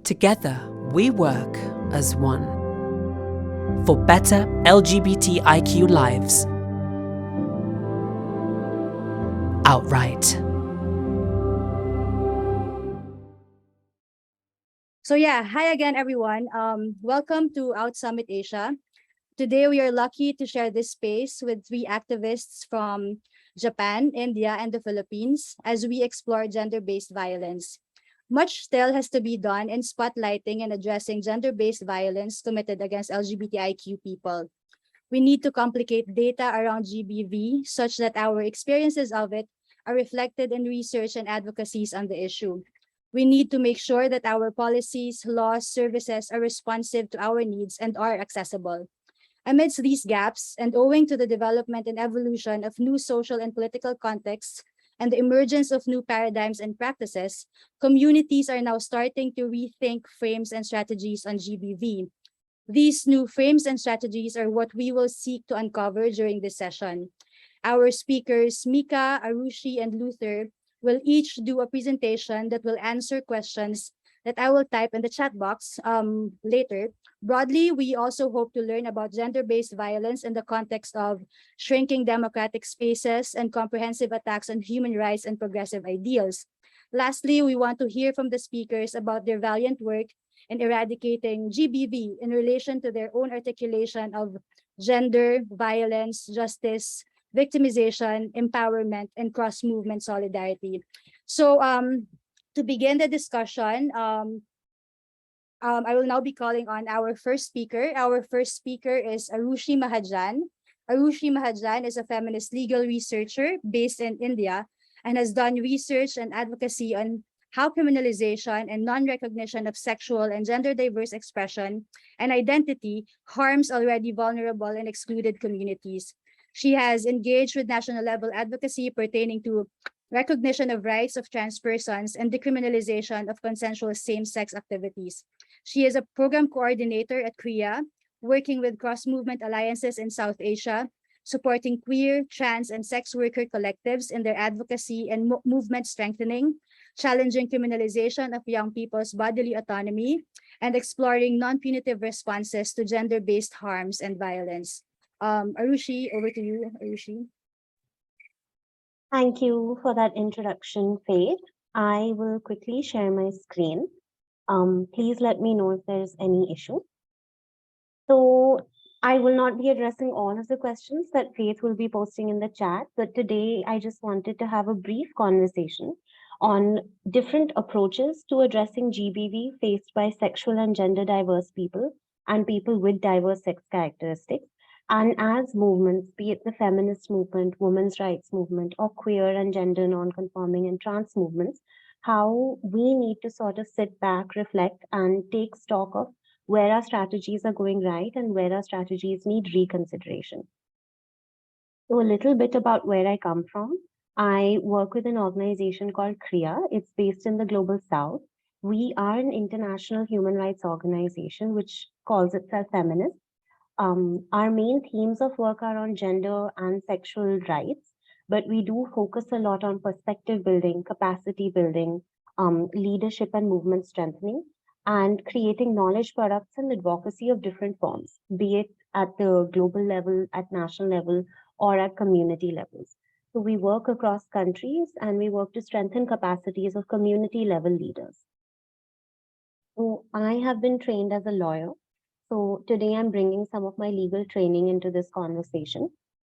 Together, we work as one for better LGBTIQ lives. Outright. So yeah, hi again, everyone. Welcome to OutSummit Asia. Today, we are lucky to share this space with three activists from Japan, India, and the Philippines as we explore gender-based violence. Much still has to be done in spotlighting and addressing gender-based violence committed against LGBTIQ people. We need to complicate data around GBV such that our experiences of it are reflected in research and advocacies on the issue. We need to make sure that our policies, laws, services are responsive to our needs and are accessible. Amidst these gaps, and owing to the development and evolution of new social and political contexts and the emergence of new paradigms and practices, communities are now starting to rethink frames and strategies on GBV. These new frames and strategies are what we will seek to uncover during this session. Our speakers, Mika, Arushi, and Luther, will each do a presentation that will answer questions that I will type in the chat box later. Broadly, we also hope to learn about gender-based violence in the context of shrinking democratic spaces and comprehensive attacks on human rights and progressive ideals. Lastly, we want to hear from the speakers about their valiant work in eradicating GBV in relation to their own articulation of gender, violence, justice, victimization, empowerment, and cross-movement solidarity. So to begin the discussion, I will now be calling on our first speaker. Our first speaker is Arushi Mahajan. Arushi Mahajan is a feminist legal researcher based in India and has done research and advocacy on how criminalization and non-recognition of sexual and gender diverse expression and identity harms already vulnerable and excluded communities. She has engaged with national level advocacy pertaining to recognition of rights of trans persons and decriminalization of consensual same-sex activities. She is a program coordinator at CREA, working with cross-movement alliances in South Asia, supporting queer, trans, and sex worker collectives in their advocacy and movement strengthening, challenging criminalization of young people's bodily autonomy, and exploring non-punitive responses to gender-based harms and violence. Arushi, over to you, Arushi. Thank you for that introduction, Faith. I will quickly share my screen. Please let me know if there's any issue. So I will not be addressing all of the questions that Faith will be posting in the chat, but today I just wanted to have a brief conversation on different approaches to addressing GBV faced by sexual and gender diverse people and people with diverse sex characteristics. And as movements, be it the feminist movement, women's rights movement, or queer and gender non-conforming and trans movements, how we need to sort of sit back, reflect, and take stock of where our strategies are going right and where our strategies need reconsideration. So a little bit about where I come from. I work with an organization called CREA. It's based in the Global South. We are an international human rights organization which calls itself feminist. Our main themes of work are on gender and sexual rights, but we do focus a lot on perspective building, capacity building, leadership and movement strengthening, and creating knowledge products and advocacy of different forms, be it at the global level, at national level, or at community levels. So we work across countries and we work to strengthen capacities of community level leaders. So I have been trained as a lawyer. So today I'm bringing some of my legal training into this conversation.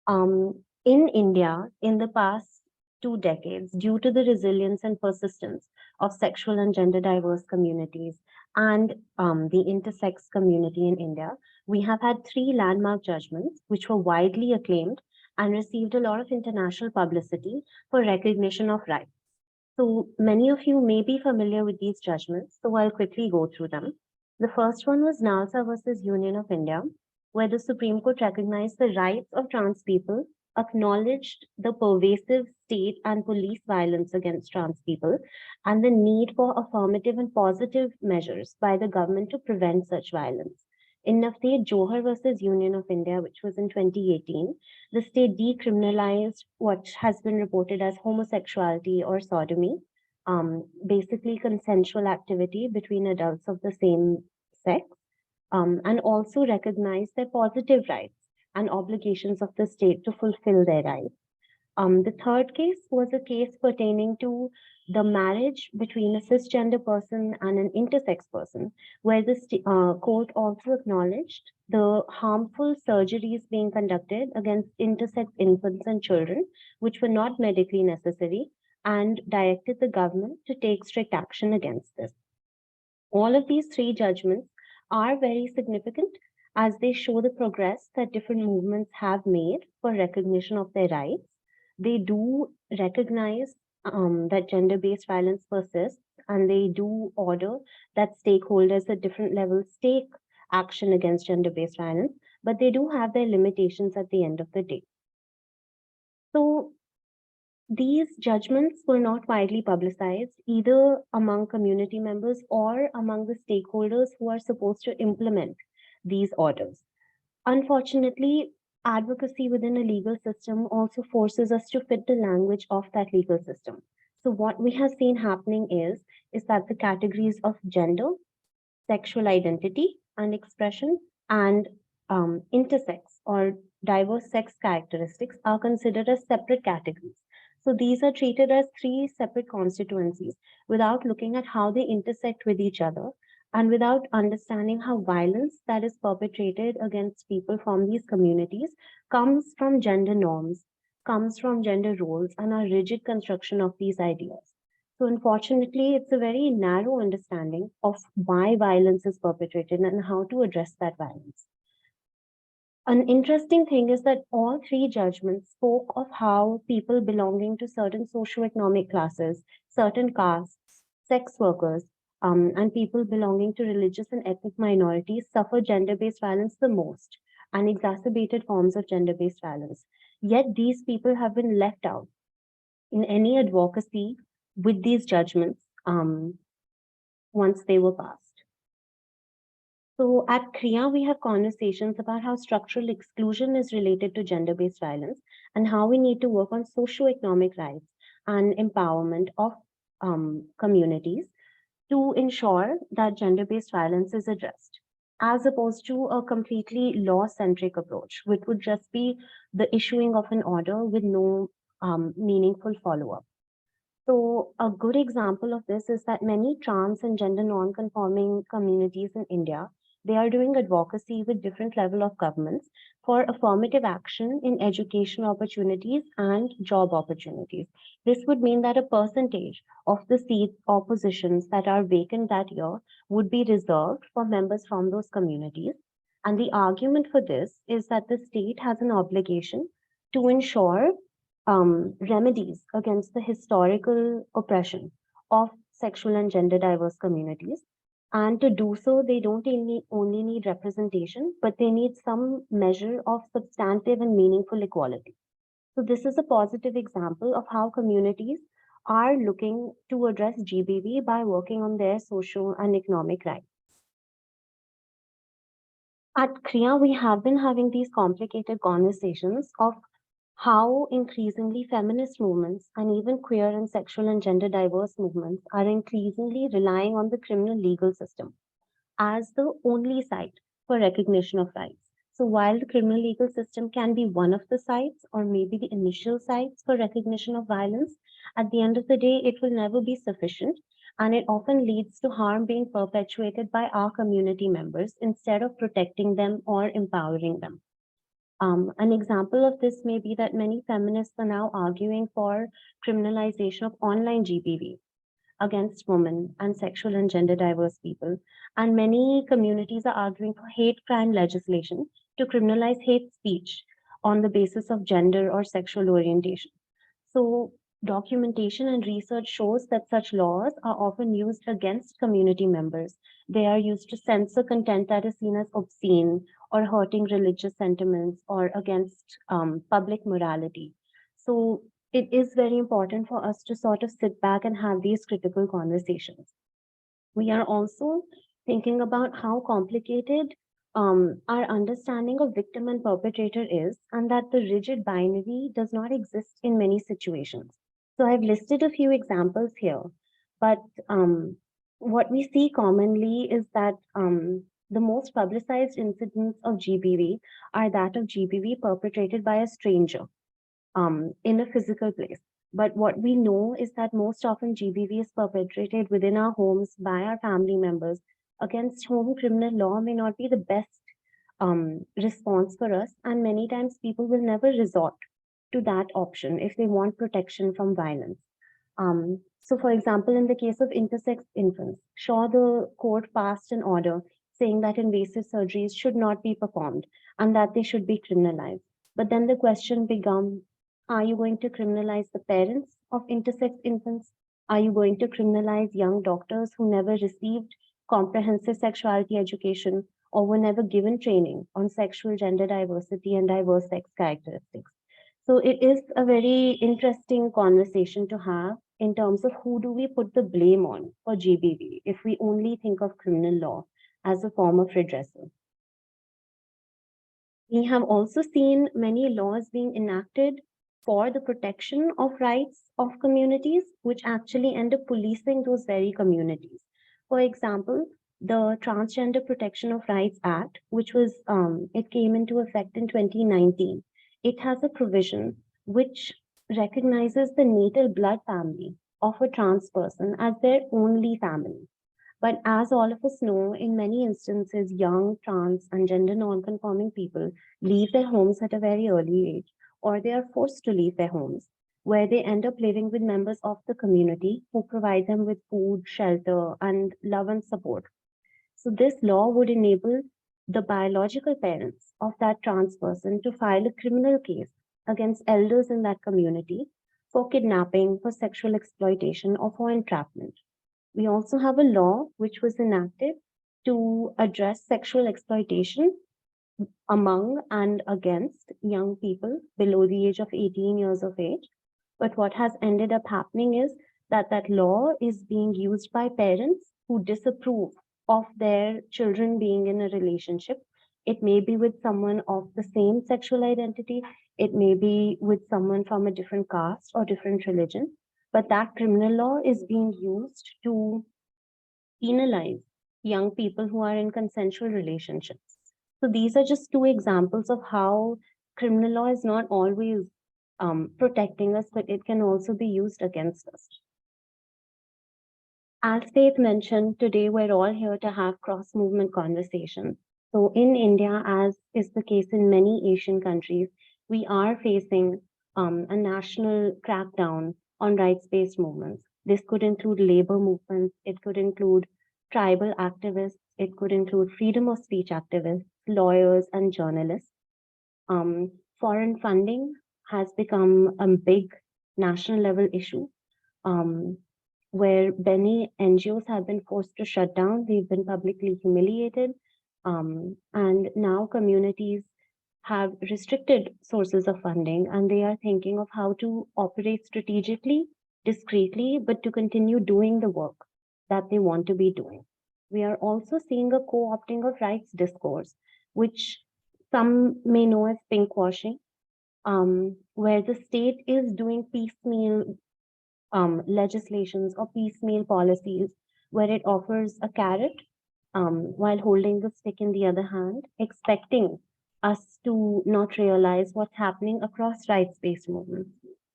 In India, in the past 2 decades, due to the resilience and persistence of sexual and gender diverse communities and the intersex community in India, we have had 3 landmark judgments which were widely acclaimed and received a lot of international publicity for recognition of rights. So many of you may be familiar with these judgments, so I'll quickly go through them. The first one was NALSA versus Union of India, where the Supreme Court recognized the rights of trans people, acknowledged the pervasive state and police violence against trans people, and the need for affirmative and positive measures by the government to prevent such violence. In Navteej Johar versus Union of India, which was in 2018, the state decriminalized what has been reported as homosexuality or sodomy. basically consensual activity between adults of the same sex, and also recognize their positive rights and obligations of the state to fulfill their rights. The third case was a case pertaining to the marriage between a cisgender person and an intersex person, where the court also acknowledged the harmful surgeries being conducted against intersex infants and children, which were not medically necessary, and directed the government to take strict action against this. All of these three judgments are very significant as they show the progress that different movements have made for recognition of their rights. They do recognize that gender-based violence persists, and they do order that stakeholders at different levels take action against gender-based violence, but they do have their limitations at the end of the day. So these judgments were not widely publicized either among community members or among the stakeholders who are supposed to implement these orders. Unfortunately, advocacy within a legal system also forces us to fit the language of that legal system. So what we have seen happening is that the categories of gender, sexual identity and expression, and intersex or diverse sex characteristics are considered as separate categories. So these are treated as three separate constituencies without looking at how they intersect with each other and without understanding how violence that is perpetrated against people from these communities comes from gender norms, comes from gender roles, and our rigid construction of these ideas. So unfortunately, it's a very narrow understanding of why violence is perpetrated and how to address that violence. An interesting thing is that all three judgments spoke of how people belonging to certain socioeconomic classes, certain castes, sex workers, and people belonging to religious and ethnic minorities suffer gender-based violence the most and exacerbated forms of gender-based violence. Yet these people have been left out in any advocacy with these judgments once they were passed. So at CREA, we have conversations about how structural exclusion is related to gender-based violence and how we need to work on socioeconomic rights and empowerment of communities to ensure that gender-based violence is addressed, as opposed to a completely law-centric approach, which would just be the issuing of an order with no meaningful follow-up. So a good example of this is that many trans and gender non-conforming communities in India, they are doing advocacy with different level of governments for affirmative action in education opportunities and job opportunities. This would mean that a percentage of the seats or positions that are vacant that year would be reserved for members from those communities. And the argument for this is that the state has an obligation to ensure remedies against the historical oppression of sexual and gender diverse communities. And to do so, they don't only need representation, but they need some measure of substantive and meaningful equality. So this is a positive example of how communities are looking to address GBV by working on their social and economic rights. At CREA, we have been having these complicated conversations of how increasingly feminist movements and even queer and sexual and gender diverse movements are increasingly relying on the criminal legal system as the only site for recognition of rights. So while the criminal legal system can be one of the sites or maybe the initial sites for recognition of violence, at the end of the day, it will never be sufficient, and it often leads to harm being perpetuated by our community members instead of protecting them or empowering them. An example of this may be that many feminists are now arguing for criminalization of online GBV against women and sexual and gender diverse people. And many communities are arguing for hate crime legislation to criminalize hate speech on the basis of gender or sexual orientation. So documentation and research shows that such laws are often used against community members. They are used to censor content that is seen as obscene or hurting religious sentiments or against public morality. So it is very important for us to sort of sit back and have these critical conversations. We are also thinking about how complicated our understanding of victim and perpetrator is, and that the rigid binary does not exist in many situations. So I've listed a few examples here. But what we see commonly is that the most publicized incidents of GBV are that of GBV perpetrated by a stranger in a physical place. But what we know is that most often GBV is perpetrated within our homes by our family members, against whom criminal law may not be the best response for us. And many times people will never resort to that option if they want protection from violence. So, for example, in the case of intersex infants, sure, the court passed an order saying that invasive surgeries should not be performed and that they should be criminalized. But then the question becomes, are you going to criminalize the parents of intersex infants? Are you going to criminalize young doctors who never received comprehensive sexuality education or were never given training on sexual gender diversity and diverse sex characteristics? So it is a very interesting conversation to have in terms of who do we put the blame on for GBV if we only think of criminal law as a form of redressal. We have also seen many laws being enacted for the protection of rights of communities, which actually end up policing those very communities. For example, the Transgender Protection of Rights Act, which was it came into effect in 2019. It has a provision which recognizes the natal blood family of a trans person as their only family. But as all of us know, in many instances, young, trans, and gender non-conforming people leave their homes at a very early age, or they are forced to leave their homes, where they end up living with members of the community who provide them with food, shelter, and love and support. So this law would enable the biological parents of that trans person to file a criminal case against elders in that community for kidnapping, for sexual exploitation, or for entrapment. We also have a law which was enacted to address sexual exploitation among and against young people below the age of 18 years of age. But what has ended up happening is that that law is being used by parents who disapprove of their children being in a relationship. It may be with someone of the same sexual identity. It may be with someone from a different caste or different religion. But that criminal law is being used to penalize young people who are in consensual relationships. So these are just two examples of how criminal law is not always protecting us, but it can also be used against us. As Faith mentioned, today we're all here to have cross-movement conversations. So in India, as is the case in many Asian countries, we are facing a national crackdown on rights-based movements. This could include labor movements, it could include tribal activists, it could include freedom of speech activists, lawyers, and journalists. Foreign funding has become a big national level issue, where many NGOs have been forced to shut down. They've been publicly humiliated. And now communities have restricted sources of funding, and they are thinking of how to operate strategically, discreetly, but to continue doing the work that they want to be doing. We are also seeing a co-opting of rights discourse, which some may know as pinkwashing, where the state is doing piecemeal legislations or piecemeal policies where it offers a carrot while holding the stick in the other hand, expecting us to not realize what's happening across rights-based movements.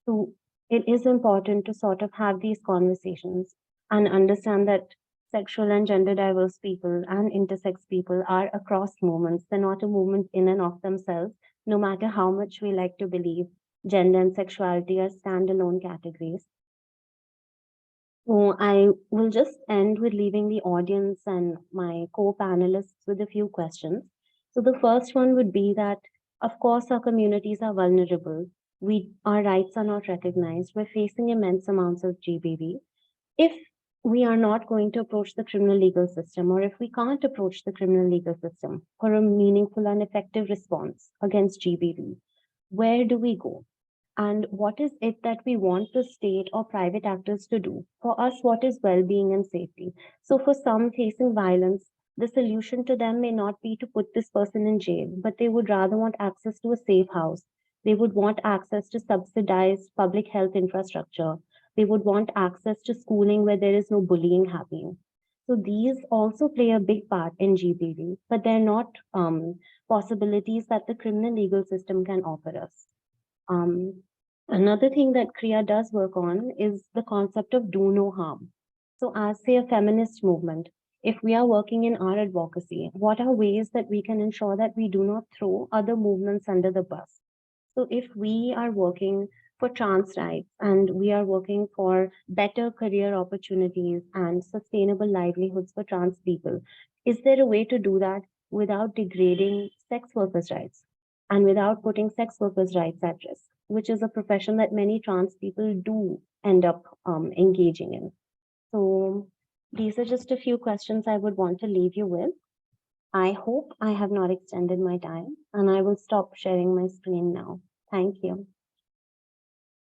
So it is important to sort of have these conversations and understand that sexual and gender diverse people and intersex people are across movements. They're not a movement in and of themselves, no matter how much we like to believe gender and sexuality are standalone categories. So I will just end with leaving the audience and my co-panelists with a few questions. So the first one would be that, of course, our communities are vulnerable. Our rights are not recognized. We're facing immense amounts of GBV. If we are not going to approach the criminal legal system, or if we can't approach the criminal legal system for a meaningful and effective response against GBV, where do we go? And what is it that we want the state or private actors to do? For us, what is well-being and safety? So for some facing violence, the solution to them may not be to put this person in jail, but they would rather want access to a safe house. They would want access to subsidized public health infrastructure, They would want access to schooling where there is no bullying happening. So these also play a big part in GBV, but they're not possibilities that the criminal legal system can offer us. Another thing that Kriya does work on is the concept of do no harm. So as say a feminist movement, if we are working in our advocacy, what are ways that we can ensure that we do not throw other movements under the bus? So if we are working for trans rights and we are working for better career opportunities and sustainable livelihoods for trans people, is there a way to do that without degrading sex workers' rights and without putting sex workers' rights at risk, which is a profession that many trans people do end up engaging in? So these are just a few questions I would want to leave you with. I hope I have not extended my time, and I will stop sharing my screen now. Thank you.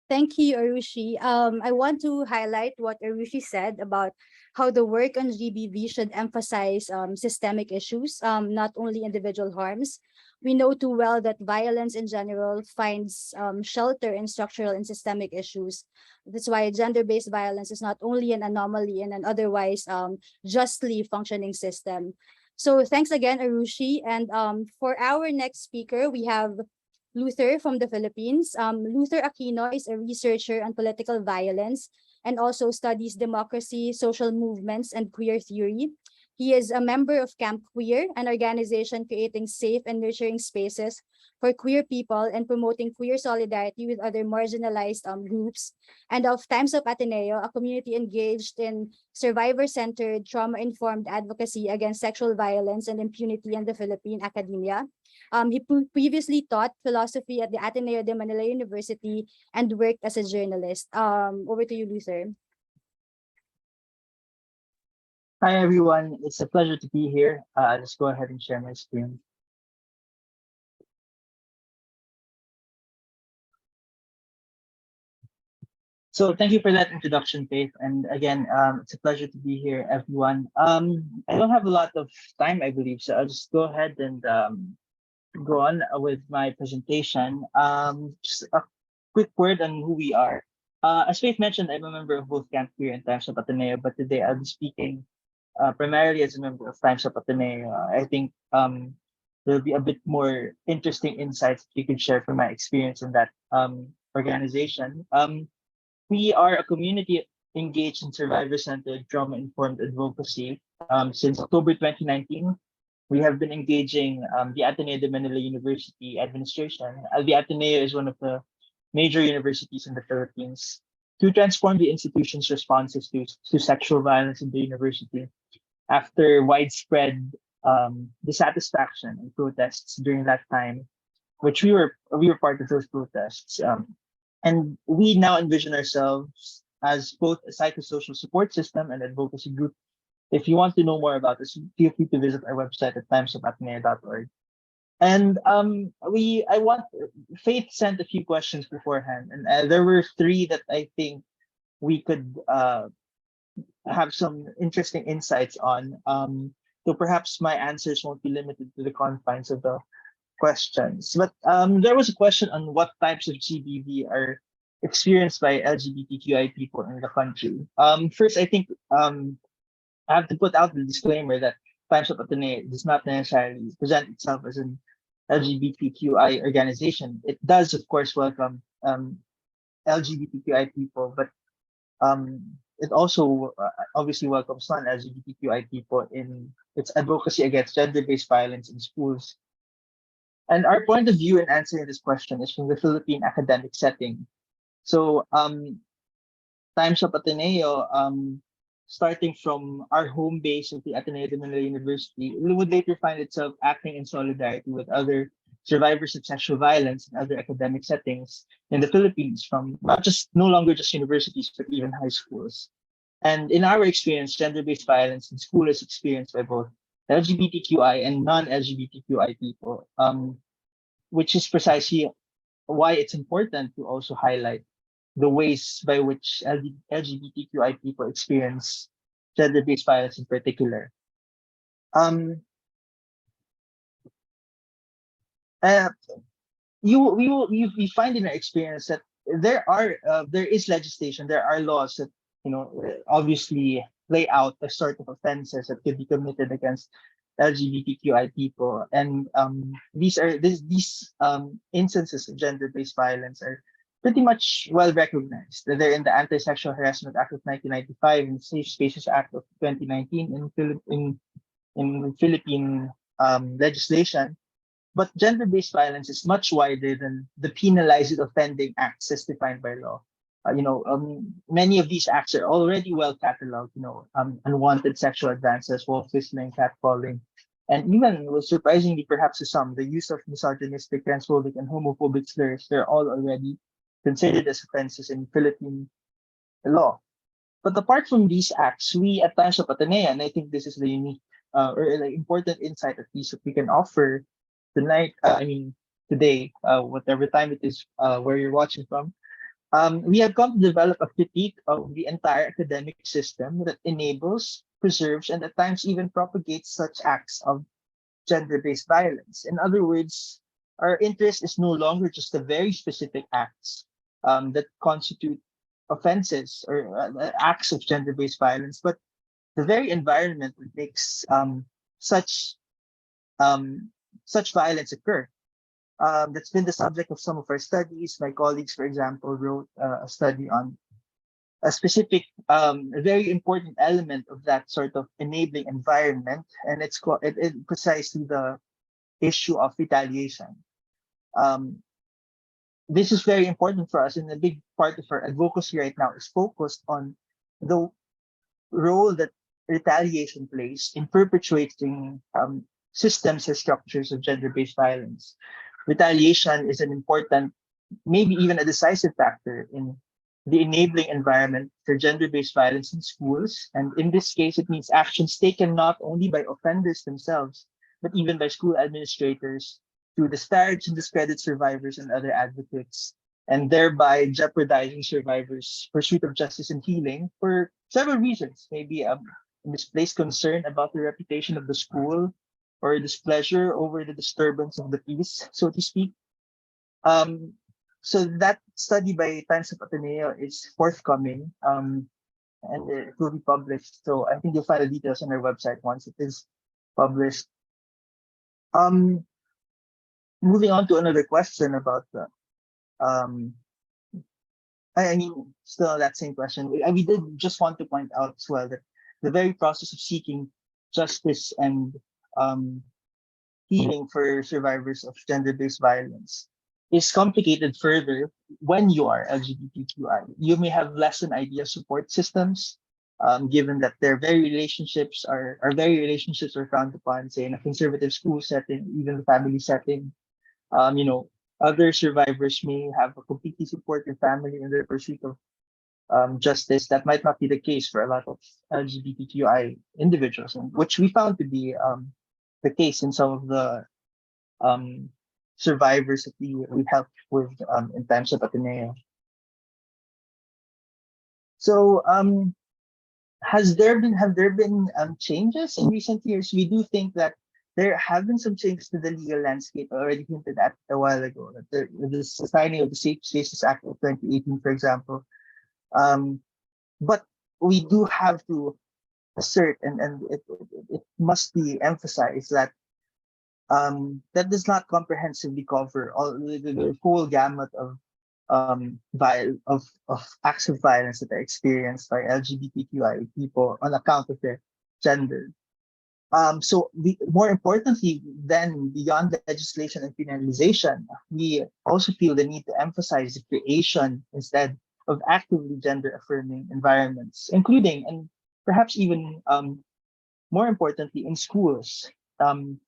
Thank you, Arushi. I want to highlight what Arushi said about how the work on GBV should emphasize systemic issues, not only individual harms. We know too well that violence in general finds shelter in structural and systemic issues. That's why gender-based violence is not only an anomaly in an otherwise justly functioning system. So thanks again, Arushi. And for our next speaker, we have Luther from the Philippines. Luther Aquino is a researcher on political violence and also studies democracy, social movements, and queer theory. He is a member of Camp Queer, an organization creating safe and nurturing spaces for queer people and promoting queer solidarity with other marginalized groups, and of Times Up Ateneo, a community engaged in survivor-centered, trauma-informed advocacy against sexual violence and impunity in the Philippine academia. He previously taught philosophy at the Ateneo de Manila University and worked as a journalist. Over to you, Luther. Hi, everyone. It's a pleasure to be here. I'll just go ahead and share my screen. So thank you for that introduction, Faith. And again, it's a pleasure to be here, everyone. I don't have a lot of time, I believe, so I'll just go ahead and go on with my presentation. Just a quick word on who we are. As Faith mentioned, I'm a member of both Camp Queer and Times of Ateneo, but today I'll be speaking primarily as a member of Times of Ateneo. I think there'll be a bit more interesting insights you can share from my experience in that organization. We are a community engaged in survivor-centered, trauma-informed advocacy. Since October 2019, we have been engaging the Ateneo de Manila University administration. The Ateneo is one of the major universities in the Philippines to transform the institution's responses to sexual violence in the university after widespread dissatisfaction and protests during that time, which we were part of those protests. And we now envision ourselves as both a psychosocial support system and advocacy group. If you want to know more about this, feel free to visit our website at timesofateneo.org. And Faith sent a few questions beforehand, and there were three that I think we could have some interesting insights on. So perhaps my answers won't be limited to the confines of the questions. But there was a question on what types of GBV are experienced by LGBTQI people in the country. First, I think I have to put out the disclaimer that Times of Ateneo does not necessarily present itself as an LGBTQI organization. It does, of course, welcome LGBTQI people, but it also obviously welcomes non-LGBTQI people in its advocacy against gender-based violence in schools. And our point of view in answering this question is from the Philippine academic setting. So Times of Ateneo, starting from our home base at the Ateneo de Manila University, it would later find itself acting in solidarity with other survivors of sexual violence in other academic settings in the Philippines, from no longer just universities, but even high schools. And in our experience, gender-based violence in school is experienced by both LGBTQI and non-LGBTQI people, which is precisely why it's important to also highlight the ways by which LGBTQI people experience gender-based violence in particular. We find in our experience that there is legislation, there are laws that obviously lay out the sort of offenses that could be committed against LGBTQI people, and these instances of gender-based violence are pretty much well recognized. They're in the Anti-Sexual Harassment Act of 1995 and Safe Spaces Act of 2019 in Philippine legislation. But gender-based violence is much wider than the penalized offending acts as defined by law. Many of these acts are already well cataloged. Unwanted sexual advances, wolf whistling, catcalling, and even, surprisingly, perhaps to some, the use of misogynistic, transphobic, and homophobic slurs. They're all already considered as offenses in Philippine law. But apart from these acts, we at Times of Atenea, and I think this is the unique or the important insight at least that we can offer tonight, today, whatever time it is, where you're watching from, we have come to develop a critique of the entire academic system that enables, preserves, and at times even propagates such acts of gender-based violence. In other words, our interest is no longer just the very specific acts that constitute offenses or acts of gender-based violence, but the very environment that makes such um, such violence occur. That's been the subject of some of our studies. My colleagues, for example, wrote a study on a specific, a very important element of that sort of enabling environment, and it's precisely the issue of retaliation. Um, this is very important for us, and a big part of our advocacy right now is focused on the role that retaliation plays in perpetuating systems or structures of gender-based violence. Retaliation is an important, maybe even a decisive factor in the enabling environment for gender-based violence in schools. And in this case, it means actions taken not only by offenders themselves, but even by school administrators to disparage and discredit survivors and other advocates, and thereby jeopardizing survivors' pursuit of justice and healing for several reasons. Maybe misplaced concern about the reputation of the school, or displeasure over the disturbance of the peace, so to speak. So that study by Times of Ateneo is forthcoming, and it will be published. So I think you'll find the details on our website once it is published. Um, Moving on to another question about the um, still on that same question. We did just want to point out as well that the very process of seeking justice and healing for survivors of gender-based violence is complicated further when you are LGBTQI. You may have less than ideal support systems, given that their very relationships are frowned upon, say in a conservative school setting, even the family setting. Other survivors may have a completely supportive family in their pursuit of justice. That might not be the case for a lot of LGBTQI individuals, and which we found to be the case in some of the survivors that we helped with in Times of Ateneo. So have there been changes in recent years? We do think that there have been some changes to the legal landscape. I already hinted at a while ago that the signing of the Safe Spaces Act of 2018, for example. But we do have to assert, and it must be emphasized that that does not comprehensively cover all the whole gamut of acts of violence that are experienced by LGBTQI people on account of their gender. More importantly, then beyond legislation and penalization, we also feel the need to emphasize the creation instead of actively gender-affirming environments, including and perhaps even more importantly in schools. And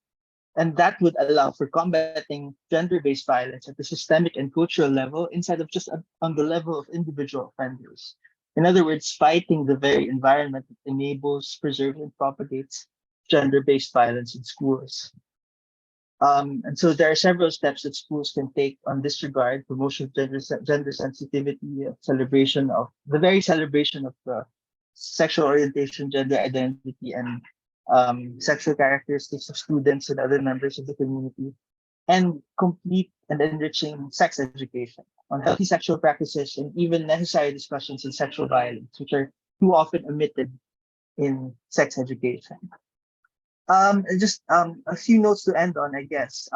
that would allow for combating gender-based violence at the systemic and cultural level instead of just on the level of individual offenders. In other words, fighting the very environment that enables, preserves, and propagates gender-based violence in schools. And so there are several steps that schools can take on this regard: promotion of gender sensitivity, celebration of the sexual orientation, gender identity, and sexual characteristics of students and other members of the community. and complete and enriching sex education on healthy sexual practices and even necessary discussions on sexual violence, which are too often omitted in sex education. Just a few notes to end on, I guess.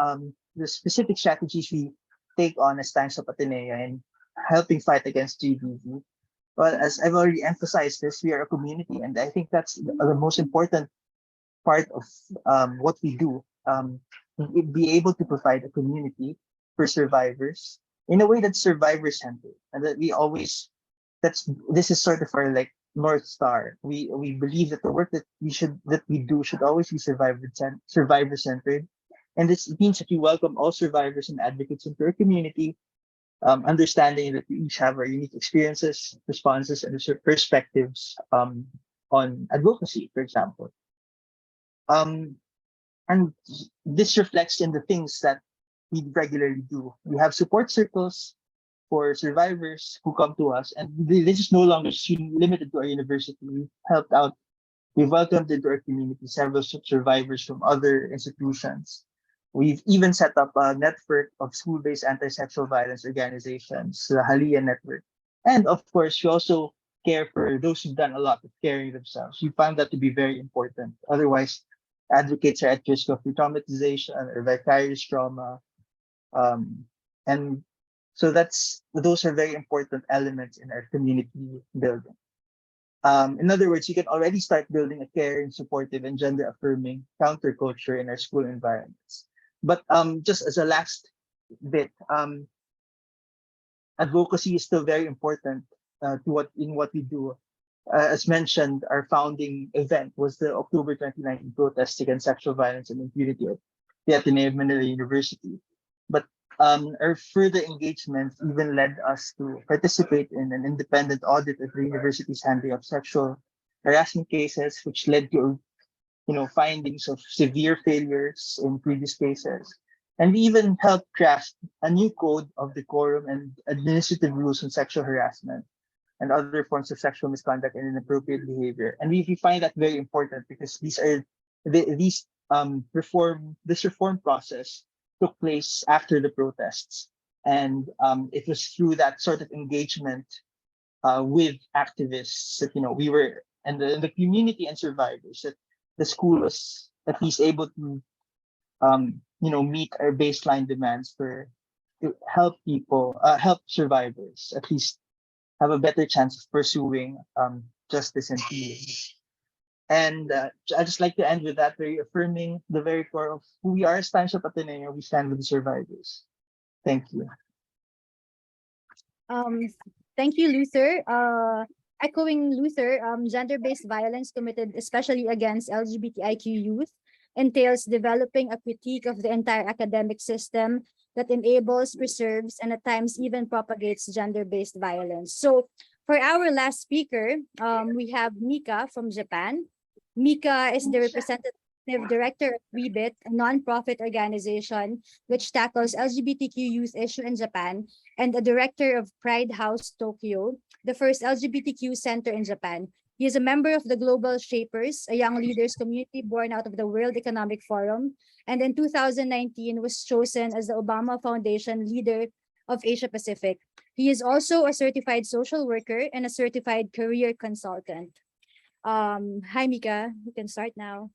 The specific strategies we take on as Times of Ateneo and helping fight against GBV. Well, as I've already emphasized this, we are a community, and I think that's the most important part of what we do. Be able to provide a community for survivors in a way that's survivor centered, and that we always this is sort of our like North Star. We believe that the work that we do should always be survivor centered, and this means that we welcome all survivors and advocates into our community, understanding that we each have our unique experiences, responses, and perspectives on advocacy, for example. And this reflects in the things that we regularly do. We have support circles for survivors who come to us, and this is no longer limited to our university. We've helped out, we've welcomed into our community several survivors from other institutions. We've even set up a network of school-based anti-sexual violence organizations, the Halia Network. And of course, we also care for those who've done a lot of caring themselves. We found that to be very important. Otherwise, advocates are at risk of re-traumatization or vicarious trauma. And so those are very important elements in our community building. In other words, you can already start building a caring, supportive, and gender-affirming counterculture in our school environments. But just as a last bit, advocacy is still very important to what we do. As mentioned, our founding event was the October 2019 protest against sexual violence and impunity at the Ateneo of Manila University. But our further engagement even led us to participate in an independent audit of the university's handling of sexual harassment cases, which led to findings of severe failures in previous cases. And we even helped craft a new code of decorum and administrative rules on sexual harassment and other forms of sexual misconduct and inappropriate behavior. And we find that very important because this reform process took place after the protests. And it was through that sort of engagement with activists that, we were, and the community and survivors, that the school was at least able to, meet our baseline demands to help survivors at least have a better chance of pursuing justice and healing. And I just like to end with that, very affirming the very core of who we are as Times of Ateneo. We stand with the survivors. Thank you. Thank you, Luther. Echoing Luther, gender-based violence committed especially against LGBTIQ youth entails developing a critique of the entire academic system that enables, preserves, and at times even propagates gender-based violence. So for our last speaker, we have Mika from Japan. Mika is the representative director of WeBit, a nonprofit organization which tackles LGBTQ youth issue in Japan, and a director of Pride House Tokyo, the first LGBTQ center in Japan. He is a member of the Global Shapers, a young leaders community born out of the World Economic Forum, and in 2019 was chosen as the Obama Foundation Leader of Asia Pacific. He is also a certified social worker and a certified career consultant. Hi, Mika. You can start now.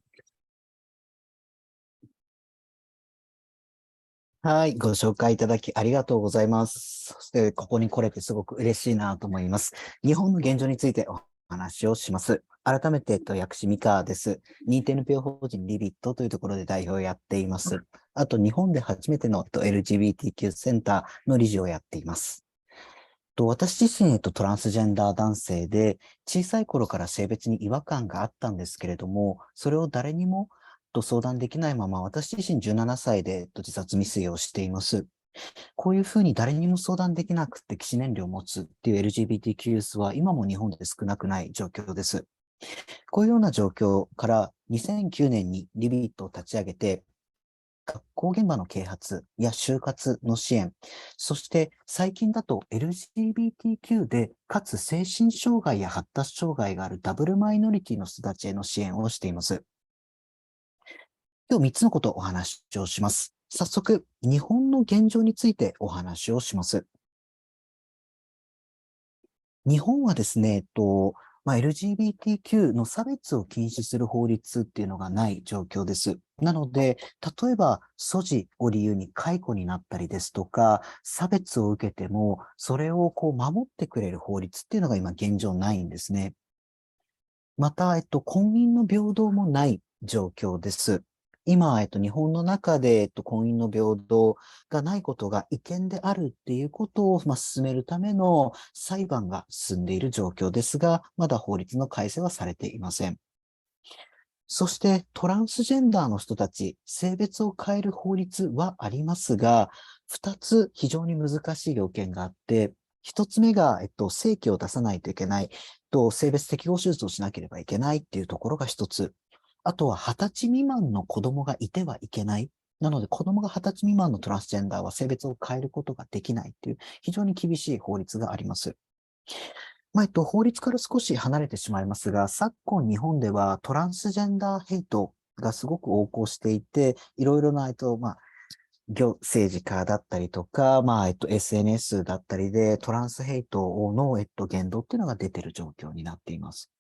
はい、ご紹介いただきありがとうございます。そしてここに来れてすごく嬉しいなと思います。日本の現状についてお話をします。改めて、薬師美香です。認定 NPO 法人リビットというところで代表をやっています。あと、日本で初めてのLGBTQ センターの理事をやっています。私自身、トランスジェンダー男性で、小さい頃から性別に違和感があったんですけれども、それを誰にも相談できないまま、私自身17歳で自殺未遂をしています。こういうふうに誰にも相談できなくて、起死燃料を持つっていう LGBTQ ユースは今も日本で少なくない状況です。こういうような状況から2009年にリビットを立ち上げて、学校現場の啓発や就活の支援、そして最近だと LGBTQ でかつ精神障害や発達障害があるダブルマイノリティの人たちへの支援をしています。今日3つのことをお話をします。早速、日本の現状についてお話をします。日本はですね、LGBTQ の差別を禁止する法律っていうのがない状況です。なので、例えば、素地を理由に解雇になったりですとか、差別を受けても、それを守ってくれる法律っていうのが今現状ないんですね。また、婚姻の平等もない状況です。今、日本の中で、婚姻の平等がないことが違憲であるっていうことを、進めるための裁判が進んでいる状況ですが、まだ法律の改正はされていません。そして、トランスジェンダーの人たち、性別を変える法律はありますが、二つ非常に難しい要件があって、一つ目が、正規を出さないといけない、性別適合手術をしなければいけないっていうところが一つ。あとは、20歳未満の子供がいてはいけない。なので、子供が20歳未満のトランスジェンダーは性別を変えることができないっていう、非常に厳しい法律があります。法律から少し離れてしまいますが、昨今日本ではトランスジェンダーヘイトがすごく横行していて、いろいろな、政治家だったりとか、SNS だったりでトランスヘイトの、言動っていうのが出ている状況になっています。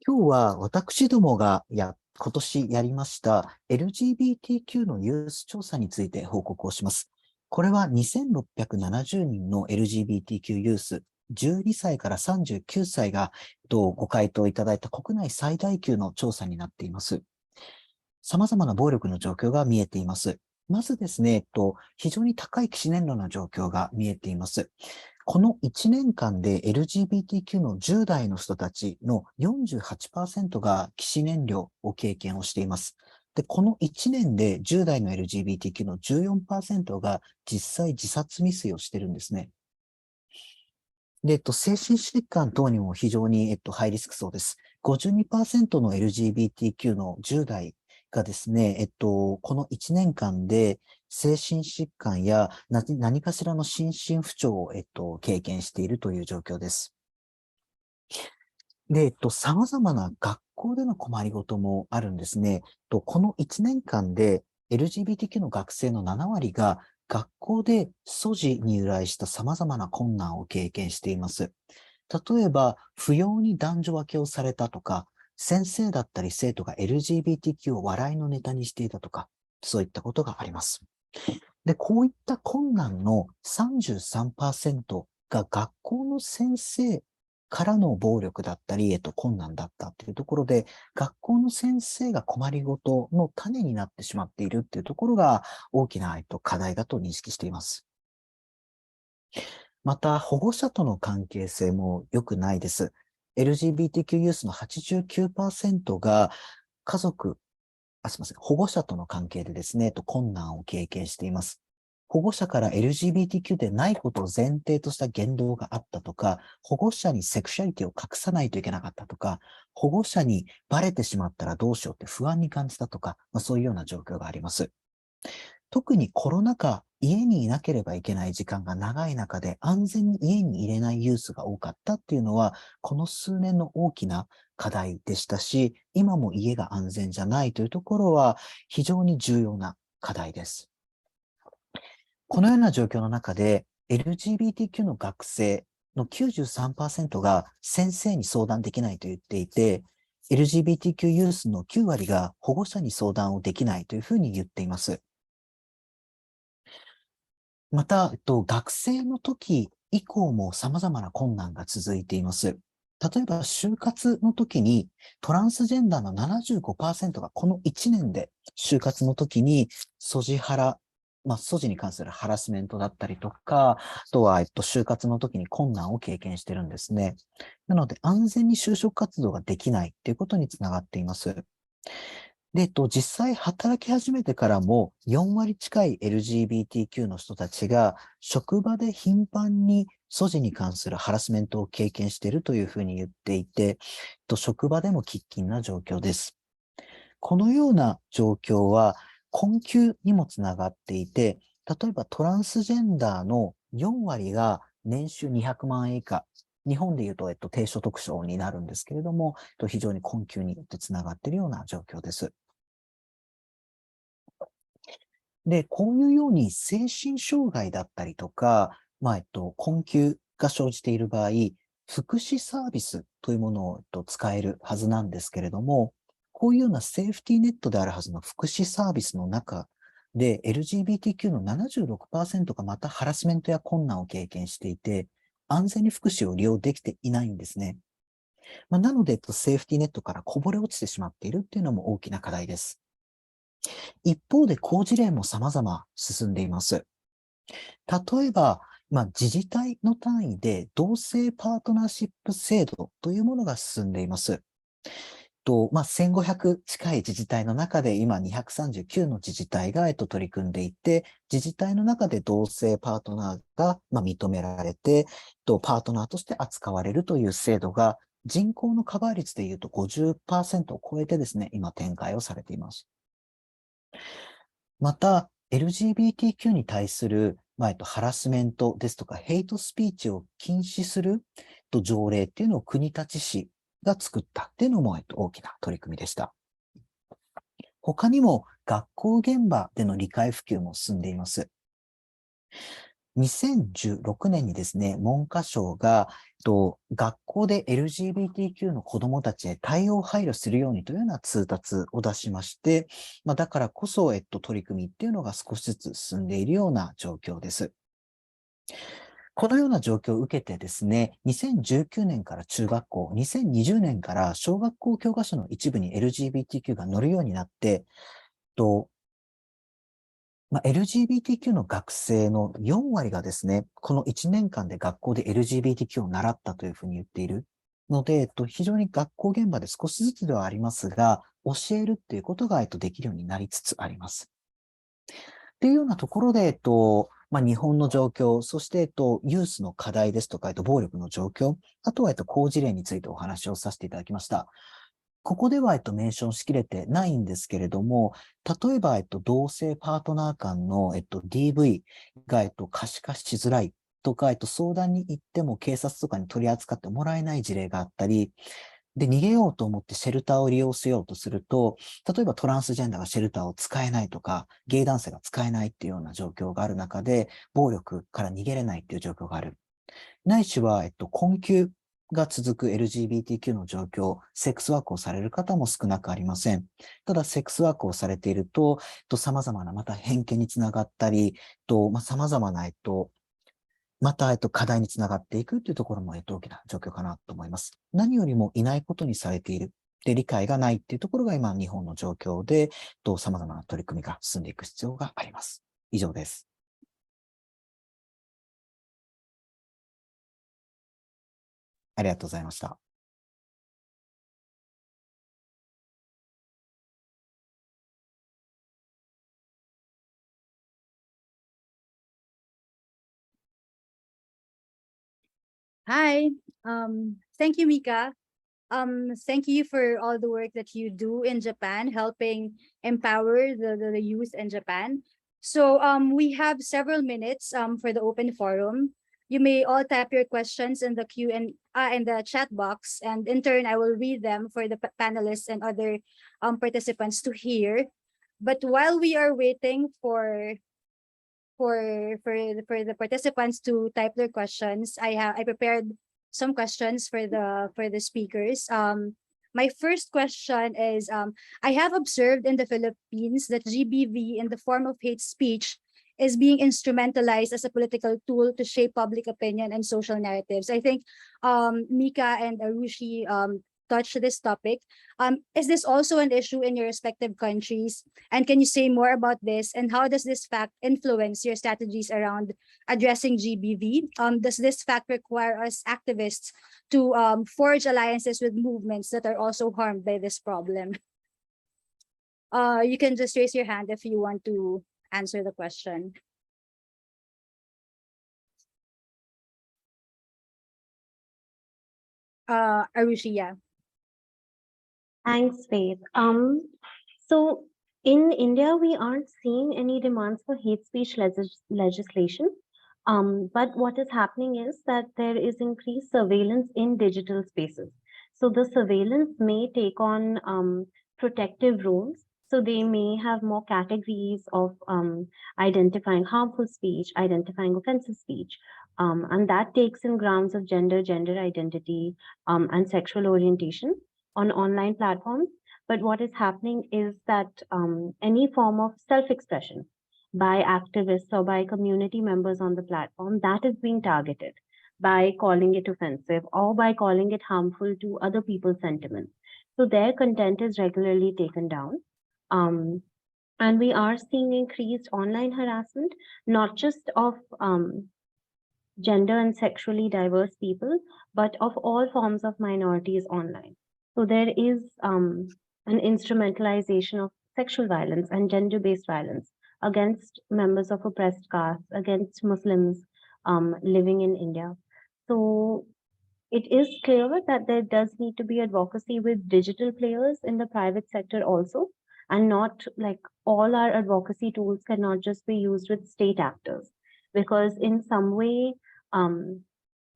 今日は私どもが今年やりました LGBTQ のユース調査について報告をします。これは2670人の LGBTQ ユース、12歳から39歳がご回答いただいた国内最大級の調査になっています。様々な暴力の状況が見えています。まずですね、非常に高い起死年齢の状況が見えています。この1年間で LGBTQ の10代の人たちの 48% が起死燃料を経験をしています。で、この1年で10代の LGBTQ の 14% が実際自殺未遂をしてるんですね。で、精神疾患等にも非常に、ハイリスク層です。52% の LGBTQ の10代がですね、この1年間で精神疾患や何かしらの心身不調を、経験しているという状況です。で、様々な学校での困りごともあるんですね。この1年間で LGBTQ の学生の7割が学校で素地に由来した様々な困難を経験しています。例えば、不要に男女分けをされたとか、先生だったり生徒が LGBTQ を笑いのネタにしていたとか、そういったことがあります。で、こういった困難の 33% が学校の先生からの暴力だったり、困難だったというところで、学校の先生が困りごとの種になってしまっているっていうところが大きな、課題だと認識しています。また、保護者との関係性も良くないです。LGBTQ ユースの 89% が家族、すみません、保護者との関係でですね、困難を経験しています。保護者から LGBTQ でないことを前提とした言動があったとか、保護者にセクシャリティを隠さないといけなかったとか、保護者にバレてしまったらどうしようって不安に感じたとか、そういうような状況があります。特にコロナ禍、家にいなければいけない時間が長い中で安全に家に入れないユースが多かったっていうのは、この数年の大きな課題でしたし、今も家が安全じゃないというところは非常に重要な課題です。このような状況の中で LGBTQ の学生の 93% が先生に相談できないと言っていて、LGBTQ ユースの9割が保護者に相談をできないというふうに言っています。また、学生の時以降も様々な困難が続いています。例えば、就活の時にトランスジェンダーの 75% がこの1年で就活の時にソジハラ、ソジに関するハラスメントだったりとか、あとは、就活の時に困難を経験してるんですね。なので、安全に就職活動ができないっていうことにつながっています。で、実際働き始めてからも4割近い LGBTQ の人たちが職場で頻繁に素地に関するハラスメントを経験しているというふうに言っていて、職場でも喫緊な状況です。このような状況は困窮にもつながっていて、例えばトランスジェンダーの4割が年収200万円以下、日本でいうと、低所得者になるんですけれども、非常に困窮につながっているような状況です。で、こういうように精神障害だったりとか、困窮が生じている場合、福祉サービスというものを使えるはずなんですけれども、こういうようなセーフティーネットであるはずの福祉サービスの中で、LGBTQ の76%がまたハラスメントや困難を経験していて、安全に福祉を利用できていないんですね。なので、セーフティーネットからこぼれ落ちてしまっているっていうのも大きな課題です。一方で、好事例も様々進んでいます。例えば、自治体の単位で同性パートナーシップ制度というものが進んでいます。1500近い自治体の中で今239の自治体が、取り組んでいて、自治体の中で同性パートナーが、認められて、パートナーとして扱われるという制度が、人口のカバー率でいうと 50% を超えてですね、今展開をされています。また、LGBTQ に対する、ハラスメントですとか、ヘイトスピーチを禁止する条例っていうのを国立市が作ったっていうのも、大きな取り組みでした。他にも、学校現場での理解普及も進んでいます。2016年にですね、文科省が、学校で LGBTQ の子どもたちへ対応配慮するようにというような通達を出しまして、だからこそ、取り組みっていうのが少しずつ進んでいるような状況です。このような状況を受けてですね、2019年から中学校、2020年から小学校教科書の一部に LGBTQ が載るようになって、LGBTQ の学生の4割がですね、この1年間で学校で LGBTQ を習ったというふうに言っているので、非常に学校現場で少しずつではありますが、教えるっていうことが、できるようになりつつあります。っていうようなところで、日本の状況、そして、ユースの課題ですとか、暴力の状況、あとは、好事例についてお話をさせていただきました。ここでは、メンションしきれてないんですけれども、例えば、同性パートナー間の、DV が、可視化しづらいとか、相談に行っても警察とかに取り扱ってもらえない事例があったり、で、逃げようと思ってシェルターを利用しようとすると、例えばトランスジェンダーがシェルターを使えないとか、ゲイ男性が使えないっていうような状況がある中で、暴力から逃げれないっていう状況がある。ないしは、困窮が続く LGBTQ の状況、セックスワークをされる方も少なくありません。ただ、セックスワークをされていると、様々なまた偏見につながったり、様々な、また、課題につながっていくというところも、大きな状況かなと思います。何よりもいないことにされている。で、理解がないっていうところが今、日本の状況で、様々な取り組みが進んでいく必要があります。以上です。ありがとうございました。Hi. Thank you, Mika. Thank you for all the work that you do in Japan, helping empower the youth in Japan. So we have several minutes for the open forum. You may all type your questions in the Q and in the chat box, and in turn, I will read them for the panelists and other participants to hear. But while we are waiting for the participants to type their questions, I prepared some questions for the speakers. My first question is, I have observed in the Philippines that GBV in the form of hate speech is being instrumentalized as a political tool to shape public opinion and social narratives. I think Mika and Arushi touched this topic. Is this also an issue in your respective countries? And can you say more about this? And how does this fact influence your strategies around addressing GBV? Does this fact require us activists to forge alliances with movements that are also harmed by this problem? You can just raise your hand if you want to answer the question. Arushi, yeah. Thanks, Faith. So in India, we aren't seeing any demands for hate speech legislation. But what is happening is that there is increased surveillance in digital spaces. So the surveillance may take on protective roles. So they may have more categories of identifying harmful speech, identifying offensive speech. And that takes in grounds of gender, gender identity, and sexual orientation on online platforms. But what is happening is that any form of self-expression by activists or by community members on the platform, that is being targeted by calling it offensive or by calling it harmful to other people's sentiments. So their content is regularly taken down. And we are seeing increased online harassment, not just of gender and sexually diverse people, but of all forms of minorities online. So there is an instrumentalization of sexual violence and gender-based violence against members of oppressed castes, against Muslims living in India. So it is clear that there does need to be advocacy with digital players in the private sector also, and not like all our advocacy tools cannot just be used with state actors, because in some way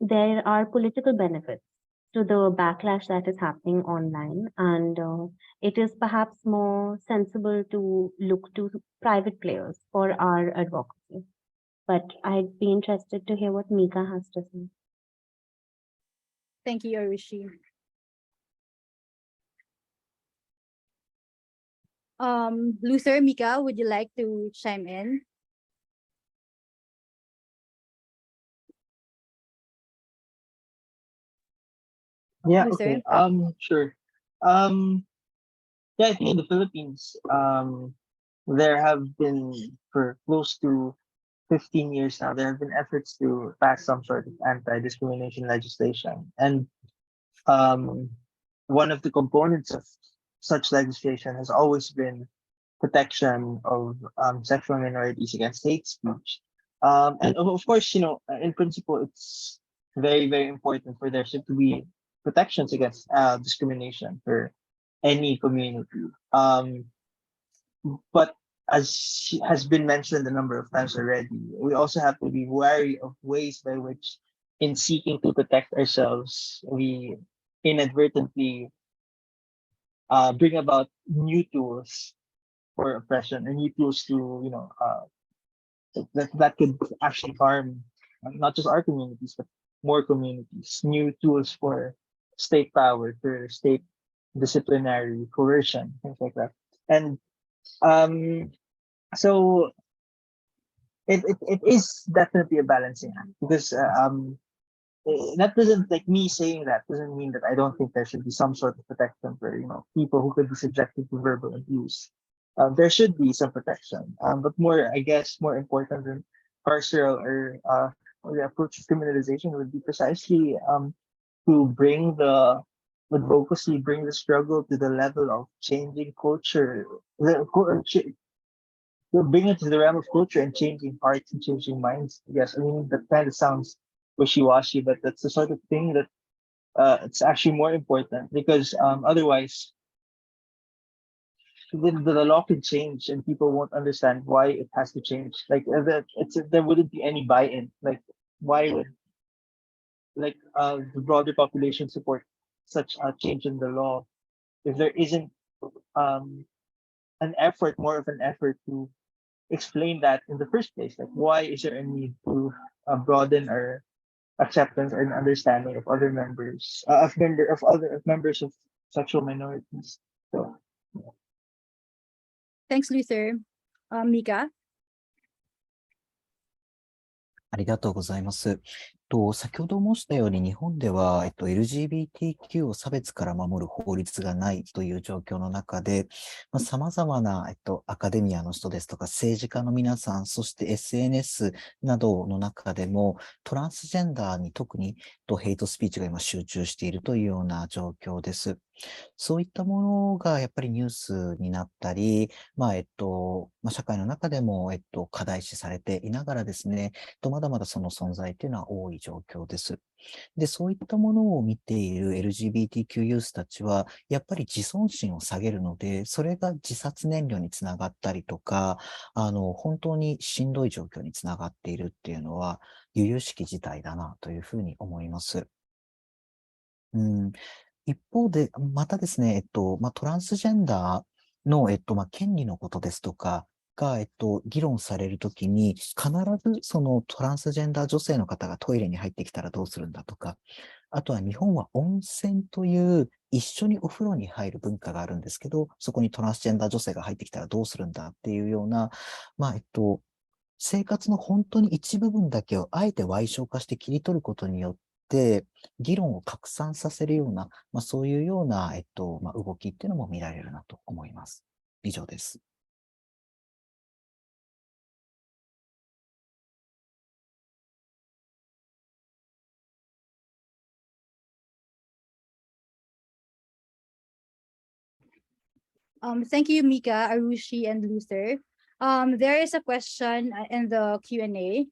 there are political benefits to the backlash that is happening online, and it is perhaps more sensible to look to private players for our advocacy. But I'd be interested to hear what Mika has to say. Thank you, Arushi. Luther, Mika, would you like to chime in? Yeah, Luther? okay. Sure. Yeah, I think in the Philippines, there have been for close to 15 years now, there have been efforts to pass some sort of anti-discrimination legislation. And um, one of the components of such legislation has always been protection of sexual minorities against hate speech. And of course, in principle, it's very, very important for there to be protections against discrimination for any community. But as has been mentioned a number of times already, we also have to be wary of ways by which, in seeking to protect ourselves, we inadvertently bring about new tools for oppression and new tools to, that could actually harm not just our communities, but more communities, new tools for state power, for state disciplinary coercion, things like that. And um, so it is definitely a balancing act because that doesn't, like me saying that doesn't mean that I don't think there should be some sort of protection for people who could be subjected to verbal abuse. There should be some protection, but more, I guess, more important than carceral or the approach of criminalization would be precisely to bring the advocacy, bring the struggle to the level of changing culture, to bring it to the realm of culture and changing hearts and changing minds. Yes, I mean that kind of sounds wishy-washy, but that's the sort of thing that it's actually more important because otherwise the law can change and people won't understand why it has to change. Like there wouldn't be any buy-in. Like why would the broader population support such a change in the law if there isn't um more of an effort to explain that in the first place? Like why is there a need to broaden our acceptance and understanding of other members of members of sexual minorities? So Thanks, Luther. Mika? ありがとうございます。先ほど申したように、日本では、LGBTQ を差別から守る法律がないという状況の中で、様々な、アカデミアの人ですとか、政治家の皆さん、そして SNS などの中でも、トランスジェンダーに特にヘイトスピーチが今集中しているというような状況です。そういったものがやっぱりニュースになったり、社会の中でも、課題視されていながらですね、まだまだその存在っていうのは多い状況です。で、そういったものを見ている LGBTQ ユースたちは、やっぱり自尊心を下げるので、それが自殺燃料につながったりとか、本当にしんどい状況につながっているっていうのは、由々しき事態だなというふうに思います。一方で、またですね、トランスジェンダーの、権利のことですとかが、議論されるときに、必ずそのトランスジェンダー女性の方がトイレに入ってきたらどうするんだとか、あとは日本は温泉という一緒にお風呂に入る文化があるんですけど、そこにトランスジェンダー女性が入ってきたらどうするんだっていうような、生活の本当に一部分だけをあえて矮小化して切り取ることによって、議論を拡散させるような、そういうような、動きっていうのも見られるなと思います。以上です。Thank you, Mika, Arushi, and Luther. There is a question in the Q&A.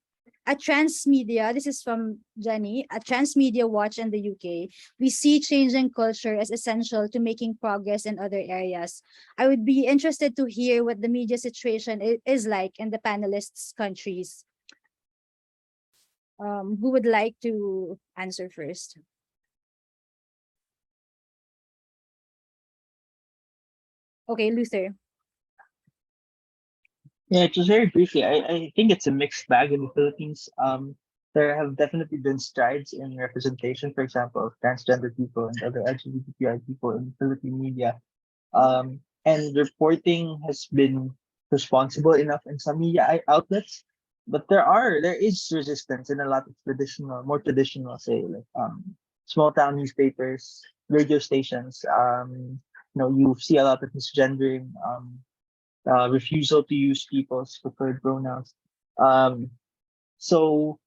At Transmedia, this is from Jenny, at Transmedia Watch in the UK, we see changing culture as essential to making progress in other areas. I would be interested to hear what the media situation is like in the panelists' countries. Who would like to answer first? Okay, Luther. Yeah, just very briefly, I think it's a mixed bag in the Philippines. There have definitely been strides in representation, for example, of transgender people and other LGBTQI people in Philippine media. And reporting has been responsible enough in some media outlets, but there is resistance in a lot of more traditional, say, like small town newspapers, radio stations. You see a lot of misgendering, refusal to use people's preferred pronouns. Um, so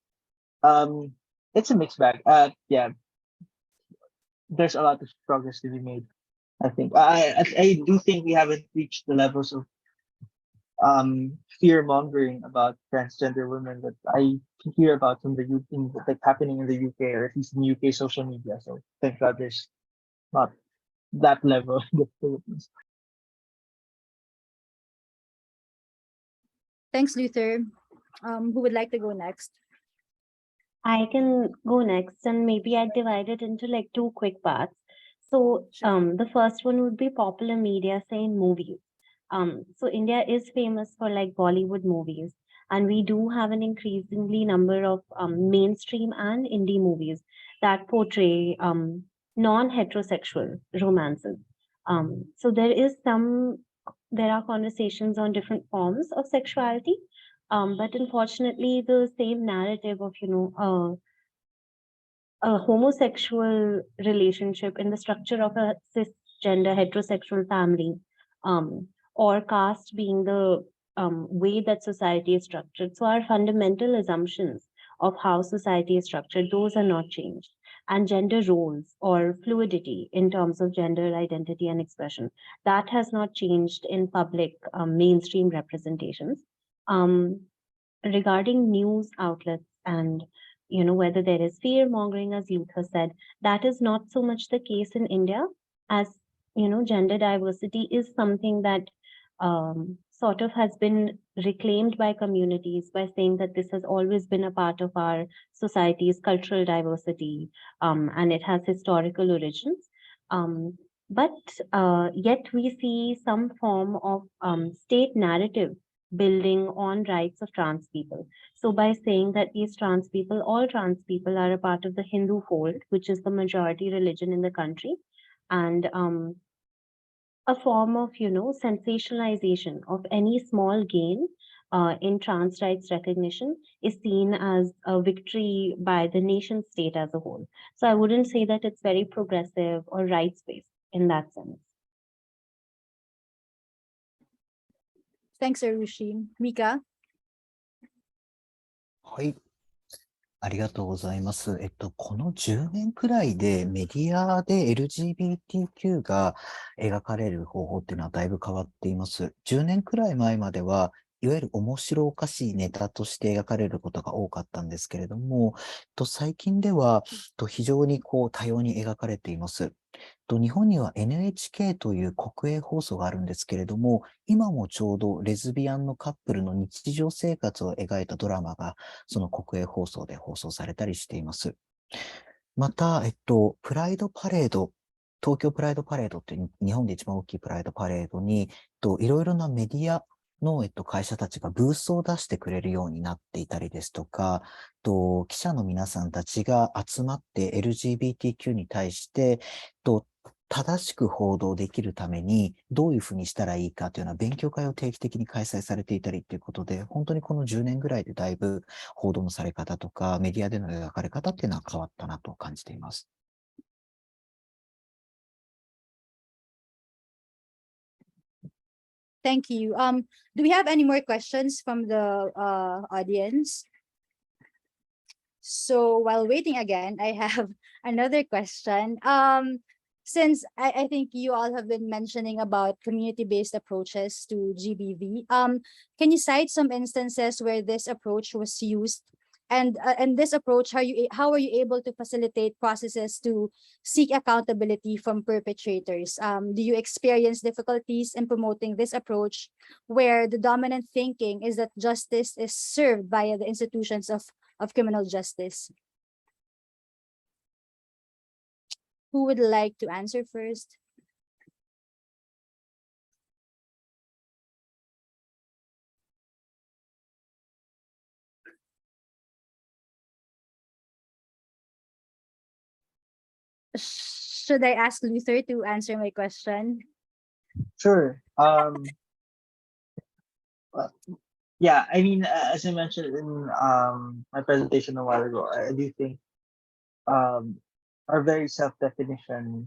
it's a mixed bag. Yeah, there's a lot of progress to be made. I think I do think we haven't reached the levels of fear mongering about transgender women that I hear about from the like happening in the UK, or at least in UK social media. So thank God there's not that level in the Philippines. Thanks, Luther. Who would like to go next? I can go next, and maybe I'd divide it into like two quick parts. So the first one would be popular media, say in movies. So India is famous for like Bollywood movies, and we do have an increasingly number of mainstream and indie movies that portray non-heterosexual romances. So there are conversations on different forms of sexuality, but unfortunately, the same narrative of a homosexual relationship in the structure of a cisgender heterosexual family, or caste being the way that society is structured. So our fundamental assumptions of how society is structured, those are not changed. And gender roles or fluidity in terms of gender identity and expression, that has not changed in public mainstream representations. Regarding news outlets and whether there is fear mongering, as Luther said, that is not so much the case in India, as gender diversity is something that sort of has been reclaimed by communities by saying that this has always been a part of our society's cultural diversity, and it has historical origins. But yet we see some form of state narrative building on rights of trans people. So by saying that all trans people are a part of the Hindu fold, which is the majority religion in the country, and a form of, sensationalization of any small gain in trans rights recognition is seen as a victory by the nation state as a whole. So I wouldn't say that it's very progressive or rights-based in that sense. Thanks, Arushi. Mika? はい。ありがとうございます。この10年くらいでメディアで LGBTQ が描かれる方法っていうのはだいぶ変わっています。10年くらい前までは、いわゆる面白おかしいネタとして描かれることが多かったんですけれども、最近では非常に多様に描かれています。日本には NHK という国営放送があるんですけれども、今もちょうどレズビアンのカップルの日常生活を描いたドラマが、その国営放送で放送されたりしています。また、プライドパレード東京プライドパレードって日本で一番大きいプライドパレードに、いろいろなメディアの、会社たちがブースを出してくれるようになっていたりですとか、記者の皆さんたちが集まって LGBTQ に対して、正しく報道できるためにどういうふうにしたらいいかというような勉強会を定期的に開催されていたりということで、本当にこの10年ぐらいでだいぶ報道のされ方とかメディアでの描かれ方っていうのは変わったなと感じています。Thank you. Do we have any more questions from the audience? So while waiting again, I have another question. Since I think you all have been mentioning about community-based approaches to GBV, can you cite some instances where this approach was used? And this approach, how are you able to facilitate processes to seek accountability from perpetrators? Do you experience difficulties in promoting this approach where the dominant thinking is that justice is served via the institutions of criminal justice? Who would like to answer first? Should I ask Luther to answer my question? Sure. Yeah, I mean, as I mentioned in my presentation a while ago, I do think our very self-definition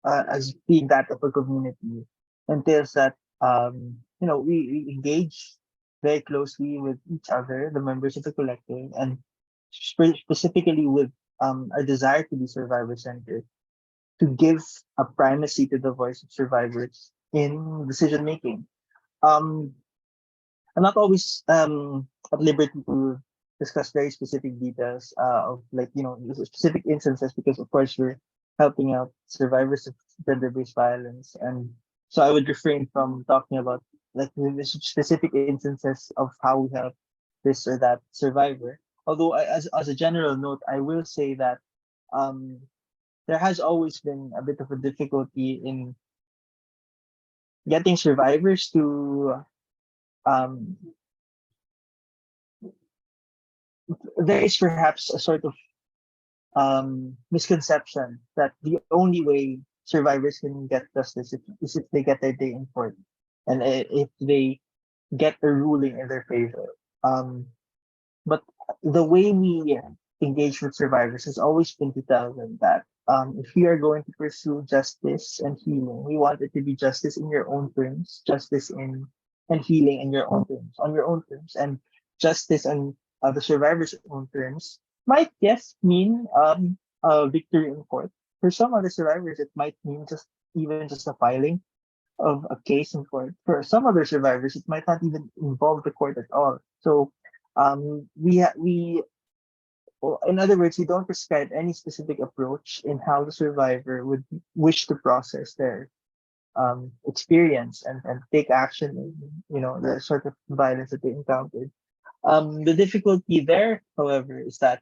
as being that of a community entails that we engage very closely with each other, the members of the collective, and specifically with our desire to be survivor-centered, to give a primacy to the voice of survivors in decision making. I'm not always at liberty to discuss very specific details of specific instances because of course we're helping out survivors of gender-based violence, and so I would refrain from talking about like the specific instances of how we help this or that survivor. Although as a general note, I will say that um, there has always been a bit of a difficulty in getting survivors to um, there is perhaps a sort of misconception that the only way survivors can get justice is if they get their day in court and if they get a ruling in their favor. But the way we engage with survivors has always been to tell them that if we are going to pursue justice and healing, we want it to be justice in your own terms, justice in and healing in your own terms, on your own terms, and justice on the survivor's own terms might yes mean a victory in court. For some other survivors, it might mean just a filing of a case in court. For some other survivors, it might not even involve the court at all. So we well, in other words, we don't prescribe any specific approach in how the survivor would wish to process their experience and take action in the sort of violence that they encountered. The difficulty there, however, is that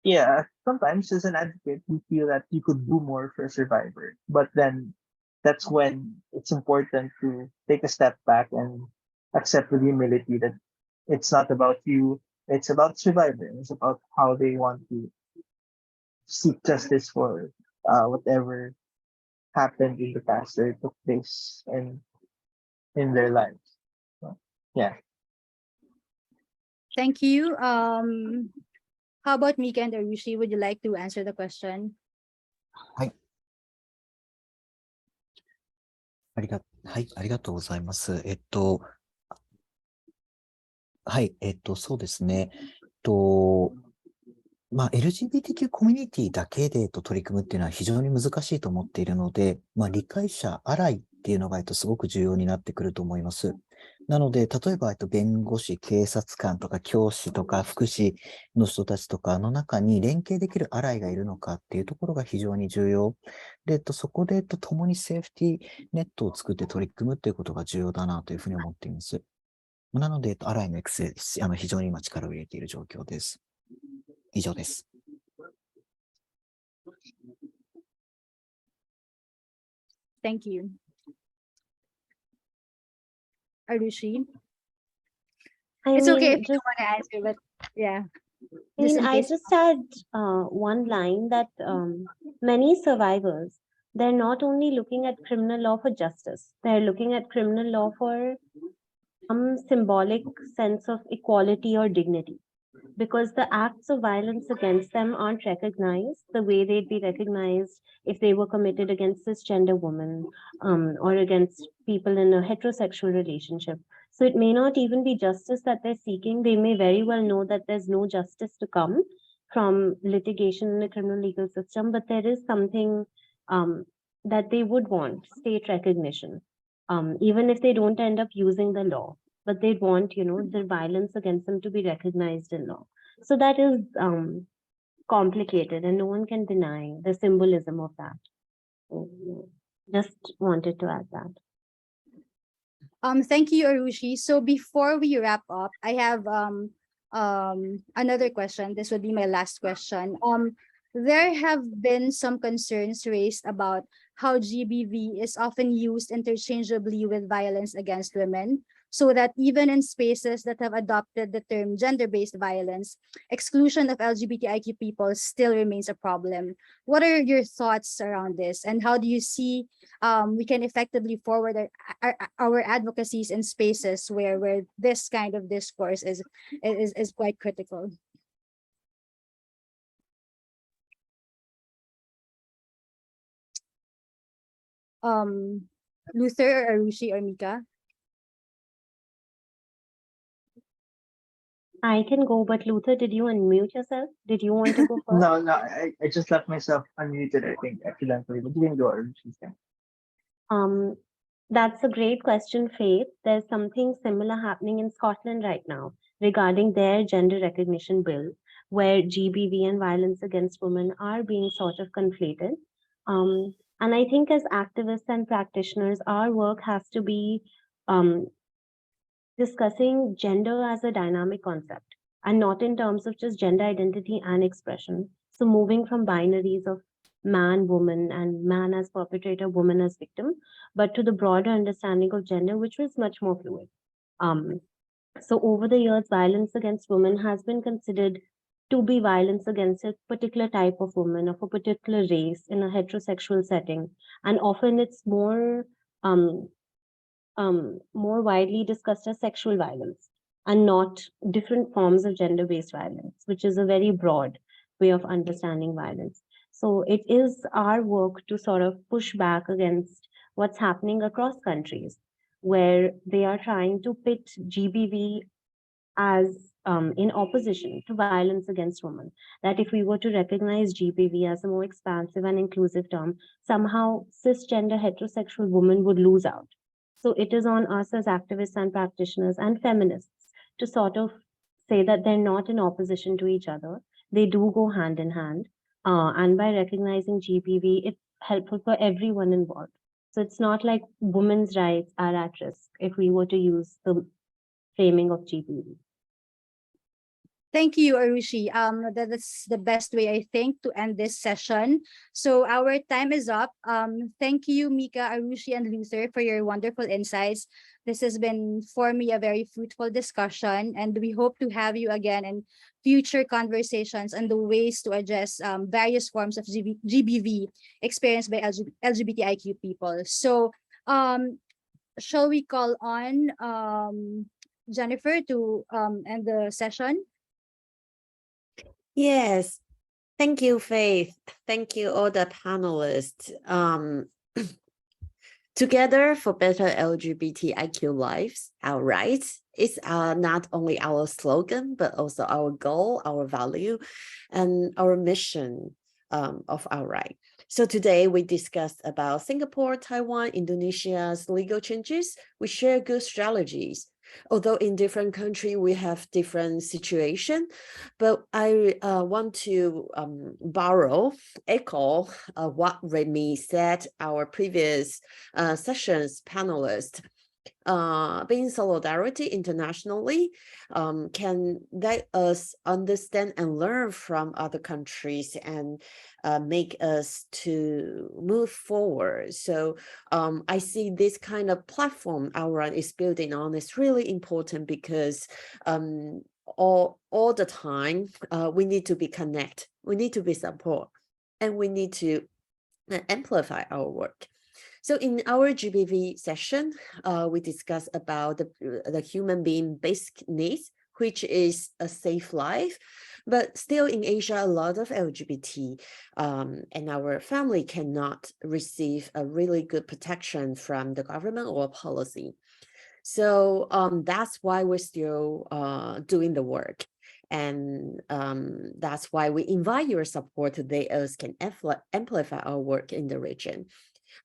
yeah, sometimes as an advocate, you feel that you could do more for a survivor, but then that's when it's important to take a step back and accept with humility that it's not about you, it's about survivor. It's about how they want to seek justice for whatever happened in the past or took place in their lives. So, yeah. Thank you. How about Mika and Arushi? Would you like to answer the question? はい。ありがとうございます。はい、そうですね。LGBTQ コミュニティだけで取り組むっていうのは非常に難しいと思っているので、理解者、アライっていうのがすごく重要になってくると思います。なので、例えば弁護士、警察官とか教師とか福祉の人たちとかの中に連携できるアライがいるのかっていうところが非常に重要。で、そこで共にセーフティーネットを作って取り組むっていうことが重要だなというふうに思っています。なので、アライの育成、非常に今力を入れている状況です。以上です。Thank you. Arushi? It's okay if you don't want to answer, but yeah. Just in I case. just had one line that many survivors, they're not only looking at criminal law for justice, they're looking at criminal law for some symbolic sense of equality or dignity. Because the acts of violence against them aren't recognized the way they'd be recognized if they were committed against cisgender women or against people in a heterosexual relationship. So it may not even be justice that they're seeking. They may very well know that there's no justice to come from litigation in the criminal legal system, but there is something that they would want, state recognition, even if they don't end up using the law. But they'd want, the violence against them to be recognized in law. So that is complicated, and no one can deny the symbolism of that. So, just wanted to add that. Thank you, Arushi. So before we wrap up, I have another question. This would be my last question. There have been some concerns raised about how GBV is often used interchangeably with violence against women, so that even in spaces that have adopted the term gender-based violence, exclusion of LGBTIQ people still remains a problem. What are your thoughts around this, and how do you see we can effectively forward our advocacies in spaces where this kind of discourse is quite critical? Luther, or Arushi, or Mika? I can go, but Luther, did you unmute yourself? Did you want to go first? No, I just left myself unmuted, I think, accidentally, but you can go, Arushi. That's a great question, Faith. There's something similar happening in Scotland right now regarding their gender recognition bill, where GBV and violence against women are being sort of conflated. And I think as activists and practitioners, our work has to be discussing gender as a dynamic concept and not in terms of just gender identity and expression. So moving from binaries of man, woman, and man as perpetrator, woman as victim, but to the broader understanding of gender, which was much more fluid. So over the years, violence against women has been considered to be violence against a particular type of woman of a particular race in a heterosexual setting. And often it's more widely discussed as sexual violence and not different forms of gender-based violence, which is a very broad way of understanding violence. So it is our work to sort of push back against what's happening across countries, where they are trying to pit GBV as in opposition to violence against women. That if we were to recognize GBV as a more expansive and inclusive term, somehow cisgender heterosexual women would lose out. So it is on us as activists and practitioners and feminists to sort of say that they're not in opposition to each other. They do go hand in hand. And by recognizing GBV, it's helpful for everyone involved. So it's not like women's rights are at risk if we were to use the framing of GBV. Thank you, Arushi. That's the best way, I think, to end this session. So our time is up. Thank you, Mika, Arushi, and Luther, for your wonderful insights. This has been, for me, a very fruitful discussion, and we hope to have you again in future conversations on the ways to address various forms of GBV experienced by LGBTIQ people. So shall we call on Jennifer to end the session? Yes, thank you, Faith. Thank you, all the panelists. Together for better LGBTIQ lives, our rights is not only our slogan, but also our goal, our value, and our mission of our right. So today we discussed about Singapore, Taiwan, Indonesia's legal changes. We share good strategies. Although in different countries we have different situation, but I want to echo what Remy said, our previous sessions panelists. being solidarity internationally can let us understand and learn from other countries and make us to move forward. So I see this kind of platform Outrun is building on is really important because all the time we need to be connect, we need to be support, and we need to amplify our work. So in our GBV session, we discussed about the human being basic needs, which is a safe life. But still in Asia, a lot of LGBT and our family cannot receive a really good protection from the government or policy. So that's why we're still doing the work. And that's why we invite your support so they us can amplify our work in the region.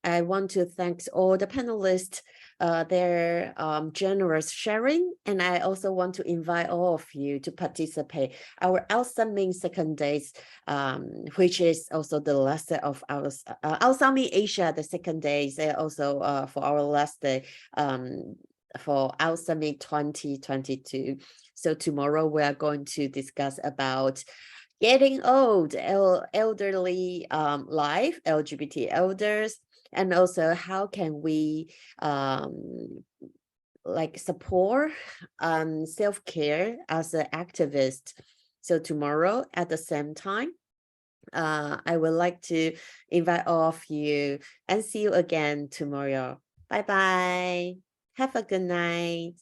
I want to thank all the panelists, their generous sharing, and I also want to invite all of you to participate our OutSummit second days, which is also the last day of our OutSummit Asia, the second days, also for our last day for OutSummit 2022. So tomorrow we are going to discuss about getting old, elderly life, LGBT elders, and also how can we like support self-care as an activist. So tomorrow at the same time, I would like to invite all of you and see you again tomorrow. Bye bye. Have a good night.